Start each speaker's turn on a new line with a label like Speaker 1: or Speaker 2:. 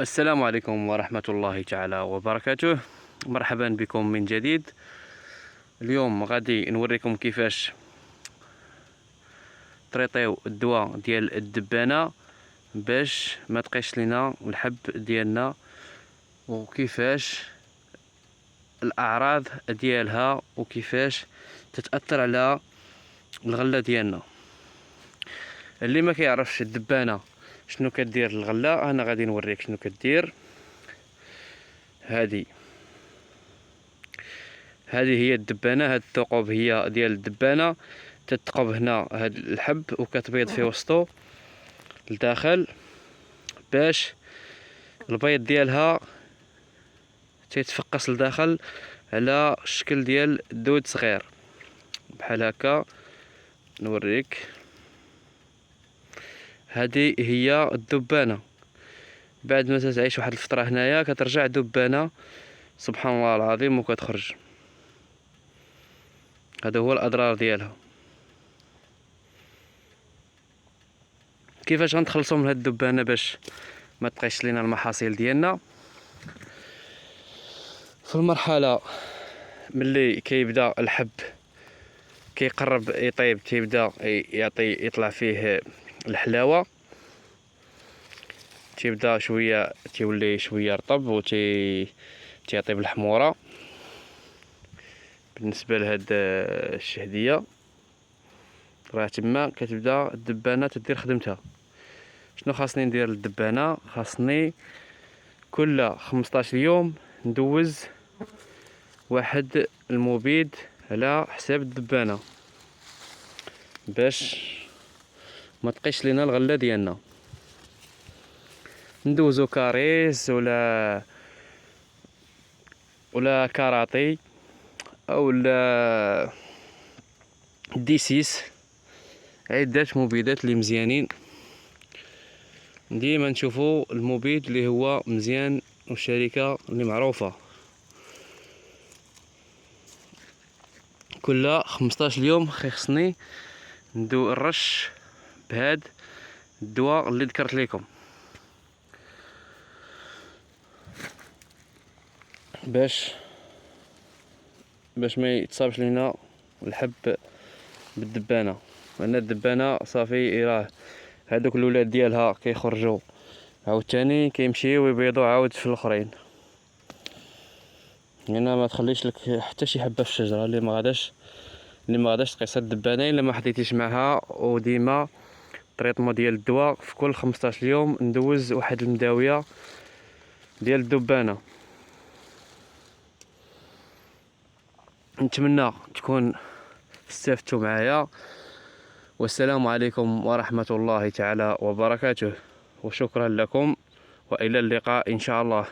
Speaker 1: السلام عليكم ورحمة الله تعالى وبركاته. مرحبا بكم من جديد. اليوم غادي نوريكم كيفاش تريطيو الدواء ديال الدبانة باش ما تقيش لنا الحب ديالنا، وكيفاش الاعراض ديالها وكيفاش تتأثر على الغلة ديالنا. اللي ما كيعرفش الدبانة شنو كدير الغلة، انا غادي نوريك شنو كدير. هذه هي الدبانة، هاد الثقوب هي ديال الدبانة. تتقب هنا هاد الحب وكتبيض في وسطو لداخل، باش البيض ديالها تيتفقس لداخل على الشكل ديال دود صغير بحال هكا. نوريك، هذه هي الدبانة. بعد ما تعيش واحد الفترة هنايا كترجع دبانة سبحان الله العظيم وكتخرج. هذا هو الاضرار ديالها. كيفاش غنتخلصوا من هاد الدبانة باش ما تقيش لينا المحاصيل ديالنا؟ في المرحلة ملي كيبدا الحب كيقرب يطيب، تيبدا يطلع فيه الحلاوة، تيبدا شوية تيولي شوية رطب تيطيب الحمورة. بالنسبة لهاد الشهدية راه تما كتبدا الدبانة تدير خدمتها. شنو خاصني ندير للدبانة؟ خاصني كل 15 يوم ندوز واحد المبيد على حساب الدبانة باش ما تقيش لينا الغلة ديالنا. ندوزو كاريس ولا كاراتي اولا ديسيس، عدة مبيدات اللي مزيانين. ديما نشوفو المبيد اللي هو مزيان والشركة اللي معروفة. كل 15 يوم خصني نرش بهاد الدواء اللي ذكرت لكم باش ما يتصابش لينا الحب بالدبانة. لان الدبانة صافي راه هادوك الولاد ديالها كيخرجوا عاوتاني كيمشيو ويبيضوا عاود في الاخرين. هنا ما تخليش لك حتى شي حبه في الشجره اللي ما غاداش تقيس الدبانه الا ما حديتيش معها. وديما التريطمون ديال الدواء في كل 15 يوم ندوز واحد المداويه ديال الدبانه. نتمنى تكون استفدتوا معايا، والسلام عليكم ورحمة الله تعالى وبركاته، وشكرا لكم وإلى اللقاء إن شاء الله.